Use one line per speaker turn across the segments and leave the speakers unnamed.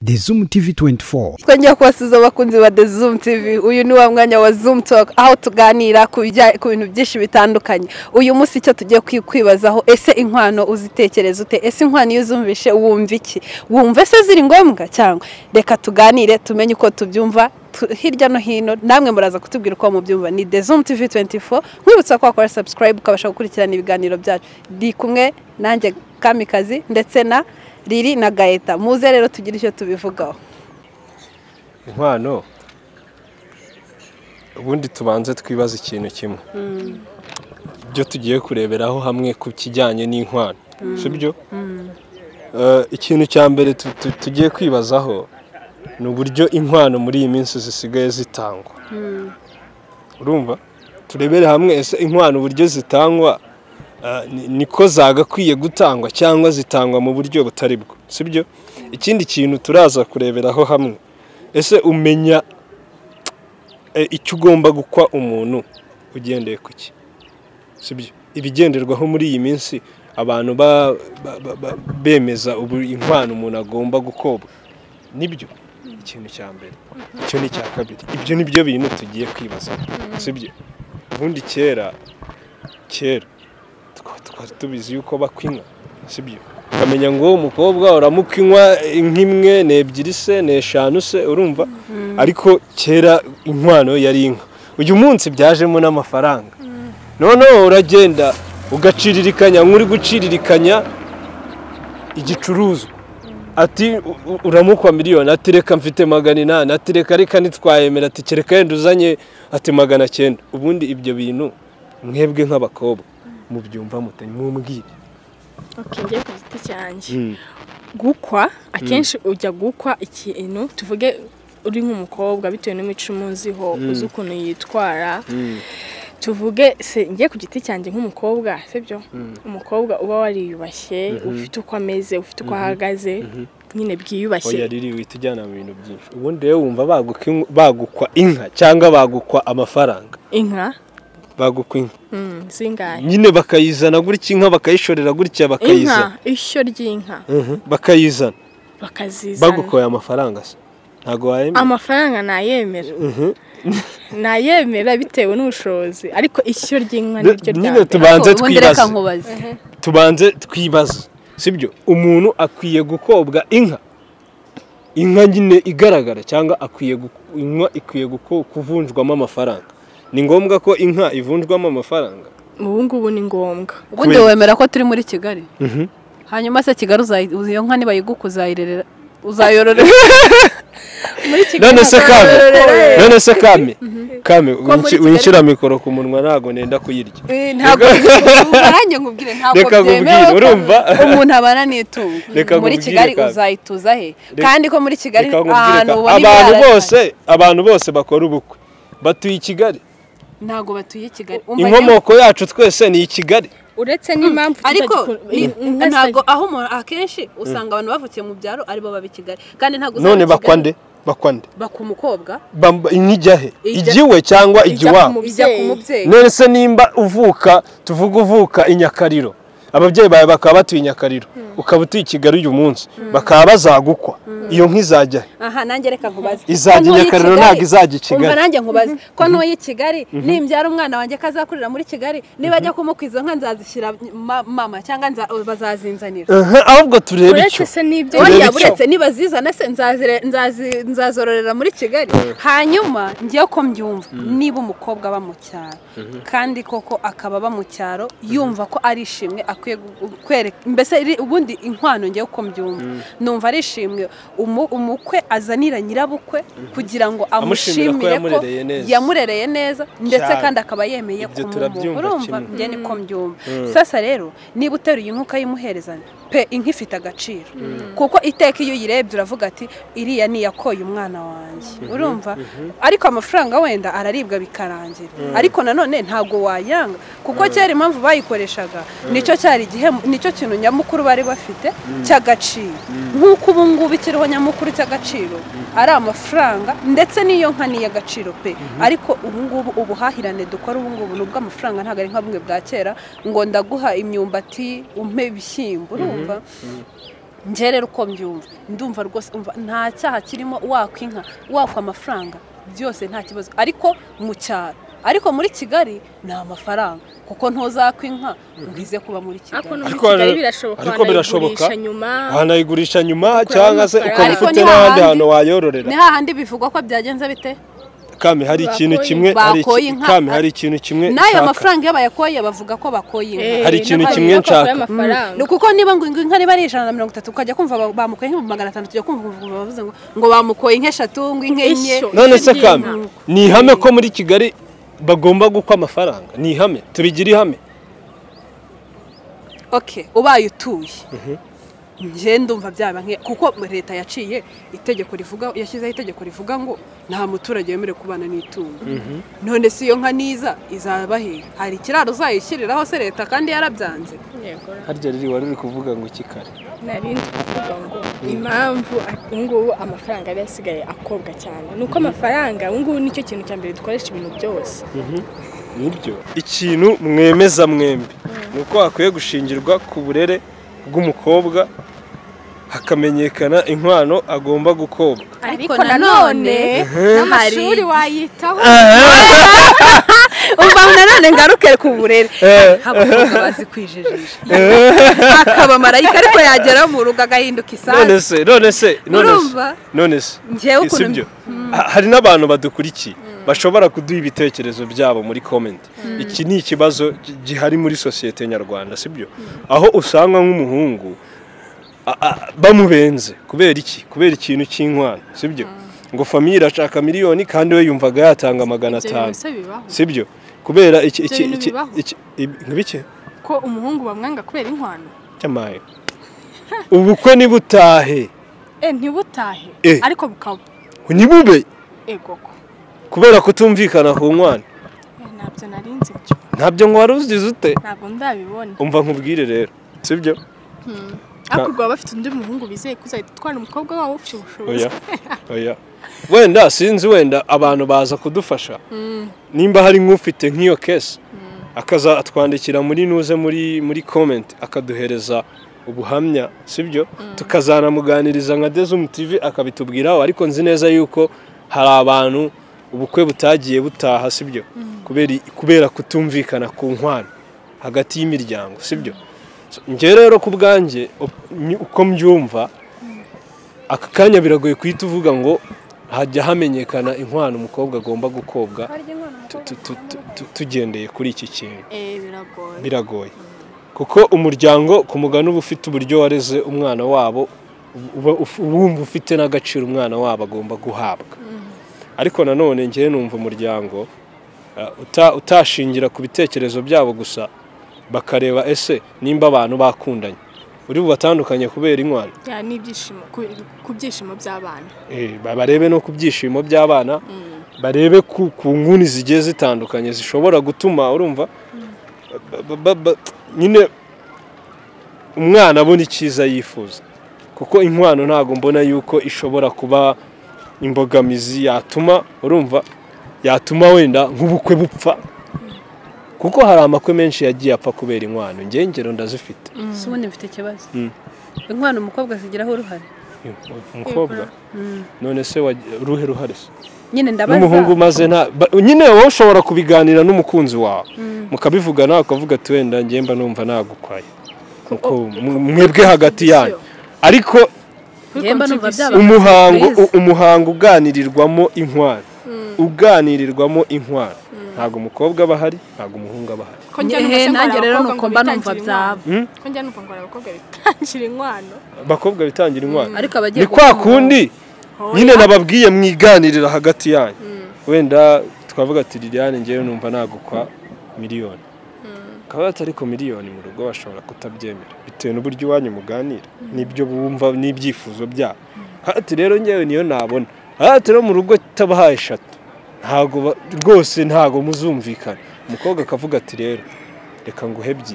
The ZOOM TV24.
Twongera kubasuza abakunzi ba The ZOOM TV. Uyu ni wa mwanya wa Zoom Talk aho tuganira ku bintu byinshi bitandukanye. Uyu munsi icyo tugiye kwibazaho, ese inkwano uzitekereza ute? Ese inkwano iyo uzumvishe wumva iki? Wumva se ziri ngombwa cyangwa? Reka tuganire tumenye uko tubyumva hirya no hino. Namwe muraza kutubwira uko mubyumva. Ni The ZOOM TV24. Mwibutsa ko wakora subscribe ukabasha gukurikirana ibiganiro byacu. Ndi kumwe nanjye Kamikazi ndetse na Riri na Gaeta. Muze rero tugira icyo tubivugaho.
Inkwano ubundi tubanze twibaza ikintu kimwe. Byo tugiye kureberaho hamwe ku kijyanye n'inkwano. Sibyo? Ikintu cya mbere tugiye kwibazaho ni uburyo inkwano muri iyi minsi zisigaye zitangwa. Urumva? Turebere hamwe ese inkwano uburyo zitangwa niko zagakwiye gutangwa cyangwa zitangwa mu buryo butari bwo. Sibyo? Ikindi kintu turaza kureberaho hamwe, ese umenya icyo ugomba gukwa umuntu ugendeye kuki? Sibyo? Ibigenderwaho muri iyi minsi abantu bemeza inkwano umuntu agomba gukobwa. Nibyo ikintu cya mbere. Icyo ni cya kabiri. Ibyo nibyo bintu tugiye kwibaza. Sibyo? Ubundi kera twari tubizi yuko bakwinywa. Sibyo? Ukamenya ngo umukobwa uramukinywa nk'imwe n'ebyiri se n'eshanu se, urumva? Ariko kera inkwano yari inka. Uyu munsi byajemo n'amafaranga. Noneho uragenda ugaciririkanya, nk'uri guciririkanya igicuruzwa. Ati uramukwa miliyoni, ati reka mfite 800, ati reka nitwayemera, ati kereka yenda uzanye ati 900. Ubundi ibyo bintu mwebwe nk'abakobwa mubyumva mute? Mumbwire.
Okay, ngiye ku giti cyanjye. Gukwa akenshi ujya gukwa ikintu tuvuge uri nk'umukobwa bitewe n'imico umuziho, uzi ukuntu yitwara. Tuvuge se ngiye ku giti cyanjye nk'umukobwa, sibyo? Umukobwa uba wariyubashye, ufite uko ameze, ufite uko ahagaze, nyine bwiyubashye.
Oya riri witujyana mu bintu byinshi. Ubundi rero wumva bagukwa inka cyangwa bagukwa amafaranga?
Inka
bagukwa inka.
Zingaye.
Nyine bakayizana gutya inka bakayishorera gutya bakayizana.
Inka, ishyo ry'inka.
Bakayizana.
Bakazizana.
Bagukoye amafaranga se? Ntago wayemera?
Amafaranga nayemera. Nayemera bitewe n'ubushobozi, ariko ishyo ry'inka niryo ryambere.
Nyine tubanze twibaza. Sibyo? Umuntu akwiye gukobwa inka. Inka nyine igaragara cyangwa ikwiye kuvunjwamo amafaranga. Ni ngombwa ko inka ivunjwamo amafaranga?
Ubu ngubu ni ngombwa.
Ubundi wemera ko turi muri Kigali? Hanyuma se Kigali iyo nka niba yigukuzayirerera uzayororera muri Kigali?
None se kame unyishyira mikoro ku munwa ntago nenda kuyirya.
Ntago urange nkubwire ntago byemewe. Urumva umuntu abana n'itungo. Muri Kigali uzayituza he? Kandi ko muri Kigali
abantu bose bakora ubukwe batuye i Kigali.
Ntago batuye Kigali.
Inkomoko yacu twese ni i Kigali.
Uretse n'impamvu
ariko ntago aho akenshi usanga abantu bavukiye mu byaro aribo babi Kigali. Kandi ntago
none bakwande
bakumukobwa
inkijahe igiwe cyangwa igiwabo
ijya ku mubyeyi.
None se nimba uvuka inyakariro, ababyeyi bawe bakaba batuye inyakariro, ukaba utuye Kigali uyu munsi, bakaba bazagukwa, iyo nkizajya
nanjye reka nkubaze
izajya inyakariro ntago izajya Kigali.
Umva nanjye nkubaze ko ntuye Kigali, nimbyara umwana wanjye kazakurira muri Kigali, niba ajya kumukwiza nka nzazishyira mama cyangwa bazazinzanira.
Ahubwo turebe icyo
buretse niba zizana se nzazororera muri Kigali. Hanyuma ngiye ko mbyumva, niba umukobwa aba mu cyaro kandi koko akaba aba mu cyaro yumva ko ari ishimwe akwiye kwereka, mbese ubundi inkwano ngiye ko mbyumva numva ari ishimwe umukwe azanira nyirabukwe kugira ngo amushimire ko yamurereye neza ndetse kandi akaba yemeye kumumura. Urumva ngiye niko mbyumva. Sasa rero niba uteruye inkuka yimuherezana pe, inka ifite agaciro kuko iteka iyo uyirebye uravuga ati iriya ni yakoye umwana wanjye. Urumva? Ariko amafaranga wenda araribwa bikarangira, ariko nanone ntago wayanga kuko cyari impamvu bayikoreshaga nicyo cyari igihe nicyo kintu nyamukuru bari bafite cy'agaciro. Nkuko ubu ngubu ikiriho nyamukuru cy'agaciro ari amafaranga ndetse n'iyo nka ni y'agaciro pe. Ariko ubu ngubu ubuhahirane dukora ubu ngubu nubwo amafaranga ntago ari nka bumwe bwa kera ngo ndaguha imyumbati umpe ibishyimbo. Urumva? nje rero uko mbyumva ndumva rwose nta cyaha kirimo wakwinka wakwa amafaranga byose nta kibazo ariko mu cyaro ariko muri Kigali nta amafaranga kuko ntuzakwinka ngize kuba muri Kigali
ariko birashoboka hanayigurisha nyuma cyangwa se ukaba ufite n'ahandi hantu wayororera
ni hahandi bivugwa ko byagenze bite
kame hari ikintu kimwe hari ikintu kimwe
nayo mafaranga y'abayakoye bavuga ko bakoye inka
hari ikintu kimwe nshaka
kuko niba ngo inka niba ari 130 ukajya kumva bamukoye nk'ibihumbi 500 tujya kumva bavuze ngo bamukoye inka 3 ngo inka enye
none se kame ni ihame ko muri Kigali bagomba gukwa amafaranga ni ihame tubigira ihame
okay ubaye utuye nje ndumva byaba kuko leta yaciye itegeko rivuga yashyizeho itegeko rivuga ngo nta muturage yemerewe kubana n'itungo none si yo nka niza izabahe hari ikiraro uzayishyiriraho se leta kandi yarabyanze
harya riri wari uri kuvuga ngo ikikare
narindi kuvuga ngo impamvu ngubu amafaranga ari yasigaye akobwa cyane nuko amafaranga ngubu nicyo kintu cya mbere dukoresha ibintu byose
nibyo ikintu mwemeza mwembi nuko hakwiye gushingirwa ku burere bw'umukobwa hakamenyekana inkwano agomba gukobwa
ariko nanone
n'amashuri wayitaho
umva nanone ngaruke ku burere abakobwa bazi kwijejisha akaba marayika ariko yagera mu rugo agahinduka isazi
none se ngewe ukuntu hari n'abantu badukurikiye bashobora kuduha ibitekerezo byabo muri comment iki ni ikibazo gihari muri societe nyarwanda sibyo aho usanga nk'umuhungu bamubenze kubera ikintu cy'inkwano sibyo ngo famille irashaka miliyoni kandi we yumvaga yatanga 500 sibyo kubera iki
ko umuhungu bamwanga kubera inkwano
cyamaye ubukwe nibutahe
ntibutahe ariko bukaba
nibube
koko
kubera kutumvikana ku nkwano
ntabyo narinzi byo
ntabyo ngo waruzize ute
ntabwo ndabibona
umva nkubwire rero sibyo
akugwa bafite undi muhungu bizeye kuzahita twana umukobwa wawe ufite ubushobozi
oya wenda sinzi wenda abantu baza kudufasha nimba hari nk'ufite nk'iyo case akaza atwandikira muri nuze muri comment akaduhereza ubuhamya sibyo tukazanamuganiriza nka ZOOM TV akabitubwiraho ariko nzi neza yuko hari abantu ubukwe butagiye butaha sibyo kubera kutumvikana ku nkwano hagati y'imiryango sibyo nge rero ku bwanjye uko mbyumva aka kanya biragoye kwita uvuga ngo hajya hamenyekana inkwano umukobwa agomba gukobwa tugendeye kuri iki kintu biragoye kuko umuryango ku mugani uba ufite uburyo wareze umwana wabo wumva ufite n'agaciro umwana wabo agomba guhabwa ariko nanone ngewe numva umuryango utashingira ku bitekerezo byabo gusa bakareba ese nimba abantu bakundanye uri bubatandukanye kubera inkwano
n'ibyishimo ku byishimo by'abana
barebe no ku byishimo by'abana barebe ku nguni zigiye zitandukanye zishobora gutuma urumva nyine umwana abona icyiza yifuza kuko inkwano ntago mbona yuko ishobora kuba imbogamizi yatuma wenda nk'ubukwe bupfa kuko hari amakwe menshi yagiye apfa kubera inkwano ngengero ndazifite
ubundi mfite ikibazo inkwano umukobwa zigiraho uruhare
umukobwa none se uruhe ruhare se
nyine ndabaza
n'umuhungu maze nyine wowe ushobora kubiganira n'umukunzi wawe mukabivugana ukavuga ati wenda ngemba numva nagukwaye mwebwe hagati yanyu ariko umuhango uganirirwamo inkwano ntago umukobwa aba ahari ntago umuhungu aba ahari
nanjye rero nuko mba numva byaba
ko njya numva ngo abakobwa bitangira inkwano
abakobwa bitangira inkwano ni kwa kundi nyine nababwiye mwiganirira hagati yanyu wenda twavuga ati Liliane ngewe numva nagukwa miliyoni akaba atariko miliyoni mu rugo bashobora kutabyemera bitewe n'uburyo iwanyu muganira n'ibyo bumva n'ibyifuzo byabo ati rero ngewe niyo nabona ati rero mu rugo tabahaye 3 ntago rwose ntago muzumvikana umukobwa akavuga ati rero reka nguhe 2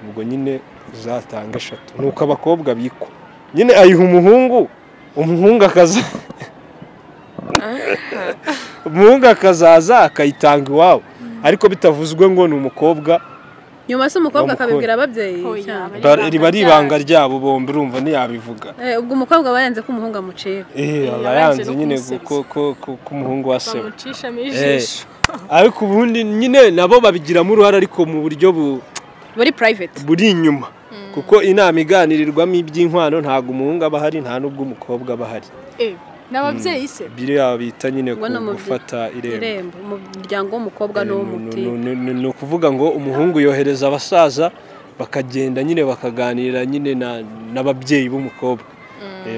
ubwo nyine uzatanga 3 nuko abakobwa bikwa nyine ayiha umuhungu akazaza akayitanga iwabo ariko bitavuzwe ngo ni umukobwa
nyuma se umukobwa akabibwira ababyeyi
riba ari ibanga ryabo bombi urumva ntiyabivuga
ubwo umukobwa aba yanze ko umuhungu amucira
aba yanze nyine ko umuhungu wa se
bamucishamo ijisho
ariko ubundi nyine nabo babigiramo uruhare ariko mu buryo
buri private
buri inyuma kuko inama iganirirwamo iby'inkwano ntabwo umuhungu aba ahari nta n'ubwo umukobwa aba ahari
n'ababyeyi se
biriya bita nyine gufata irembo
umuryango w'umukobwa n'uw'umutima
ni ukuvuga ngo umuhungu yohereza abasaza bakagenda nyine bakaganira nyine n'ababyeyi b'umukobwa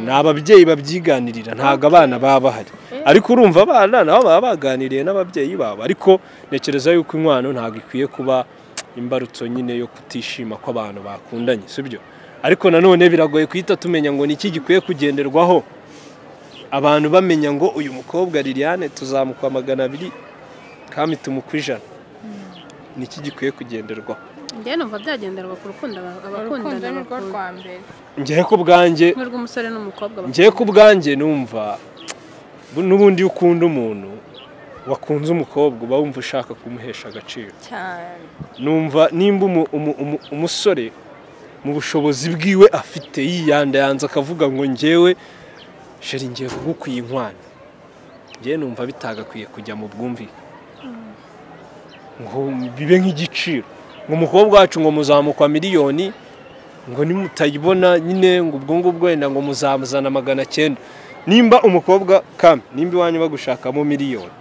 ni ababyeyi babyiganirira ntabwo abana baba bahari ariko urumva abana nabo baba baganiriye n'ababyeyi babo ariko ntekereza yuko inkwano ntabwo ikwiye kuba imbarutso nyine yo kutishima ko abantu bakundanye sibyo ariko nanone biragoye kwita tumenya ngo niki gikwiye kugenderwaho abantu bamenya ngo uyu mukobwa Liliane tuzamukwa 200 kandi tumukwijana niki gikwiye kugenderwaho
njye numva byagenderwa ku rukundo abakundana
n'urwo rwa mbere
njye ko bwanjye
n'urw'umusore n'umukobwa
njye ko bwanjye numva n'ubundi ukunda umuntu wakunze umukobwa uba wumva ushaka kumuhesha agaciro
cyane
numva nimba umusore mu bushobozi bwiwe afite yiyandayanze akavuga ngo njyewe sheri ngiye kugukwiye inkwano njye numva bitagakwiye kujya mu bwumvi ngo bibe nk'igiciro ngo umukobwa wacu ngo muzamukwa miliyoni ngo nimutayibona nyine ngo ubwo ngubwo wenda ngo muzamuzana 900 nimba umukobwa kam nimba iwanyu bagushakamo miliyoni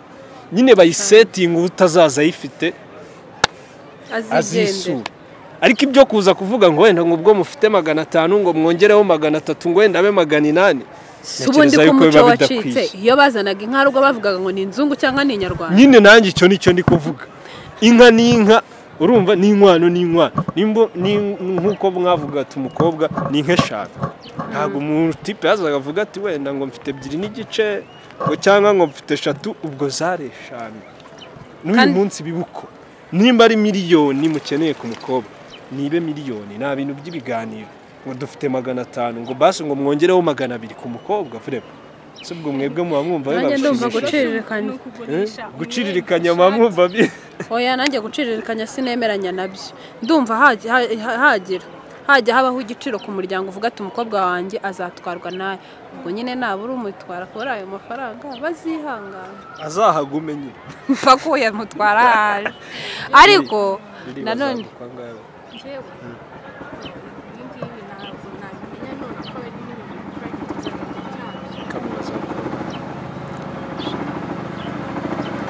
nyine bayisetinga utazaza ayifite azisura ariko ibyo kuza kuvuga ngo wenda ngo ubwo mufite 500 ngo mwongereho 300 ngo wenda abe 800
ubundi ko umuco wacitse iyo bazanaga inka rwo bavugaga ngo ni inzungu cyangwa ni inyarwanda
nyine nanjye icyo nicyo ndi kuvuga inka ni inka urumva ni inkwano ni inkwano nimba nkuko mwavuga ati umukobwa ni inka 5 ntabwo umuntu tipe yazaga avuga ati wenda ngo mfite 2 n'igice ngo cyangwa ngo mfite 3 ubwo zare 5 n'uyu munsi bibuko nimba ari miliyoni mukeneye ku mukobwa nibe miliyoni nta bintu by'ibiganiro ngo dufite 500 ngo basi ngo mwongereho 200 ku mukobwa vrema subwo mwebwe muba mwumva
nanjye ndumva
guciririkanya mwumva
oya nanjye guciririkanya sinemeranya nabyo ndumva hajya habaho igiciro ku muryango uvuga ati umukobwa wanjye azatwarwa nawe ubwo nyine nabura umutwara kuri ayo mafaranga bazihangana
azahagume nyine
fakuye mutwara ariko nanone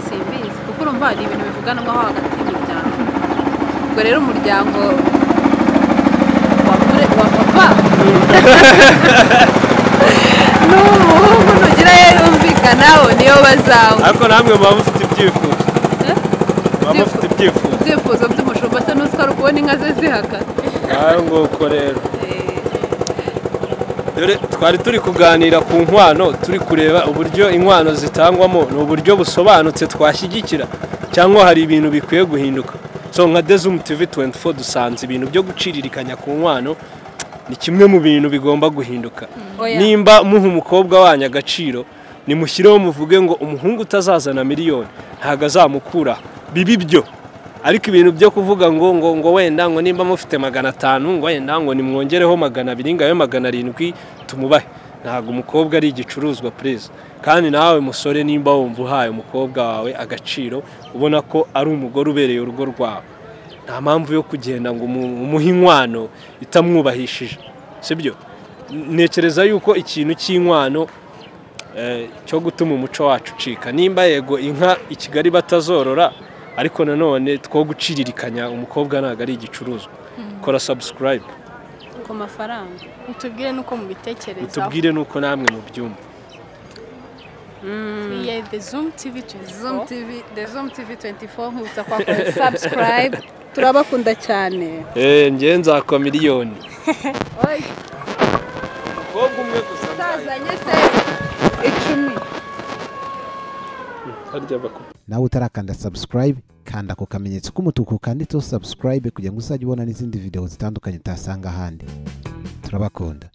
simbizi kuko urumva hari ibintu bivuganwa hagati y'imiryango ubwo rero umuryango wa papa n'umuhungu nugira rero umvikanaho niyo bazawe
ariko namwe muba mufite ibyifuzo muba mufite
ibyifuzo by'umushumba se n'uzi ko ari ukubona inka ze zihaka
aho nguko rero dore twari turi kuganira ku nkwano turi kureba uburyo inkwano zitangwamo ni uburyo busobanutse twashyigikira cyangwa hari ibintu bikwiye guhinduka so nka ZOOM TV24 dusanze ibintu byo guciririkanya ku nkwano ni kimwe mu bintu bigomba guhinduka nimba muha umukobwa wanyu agaciro nimushyireho muvuge ngo umuhungu utazazana miliyoni ntago azamukura bibi byo ariko ibintu byo kuvuga ngo wenda ngo nimba mufite 500 ngo wenda ngo nimwongereho 200 ngayo 700 tumubahe ntago umukobwa ari igicuruzwa please kandi nawe musore nimba wumva uhaye umukobwa wawe agaciro ubona ko ari umugore ubereye urugo rwawe nta mpamvu yo kugenda ngo umuhe inkwano itamwubahishije sibyo nekereza yuko ikintu cy'inkwano cyo gutuma umuco wacu ucika nimba yego inka i Kigali batazorora ariko nanone two guciririkanya umukobwa ntago ari igicuruzwa kora subscribe
ku mafaranga
utubwire nuko mubitekerezaho
utubwire nuko namwe mu byumva
the ZOOM TV24
the ZOOM TV24 nkubutsa kwa subscribe turabakunda cyane
njye nzakwa miliyoni umukobwa umwe gusa
tazanye se 10
nawe utarakanda subscribe kanda ku kamenyetso k'umutuku kanditseho subscribe kugira ngo uzajye ubona n'izindi video zitandukanye utasanga ahandi turabakunda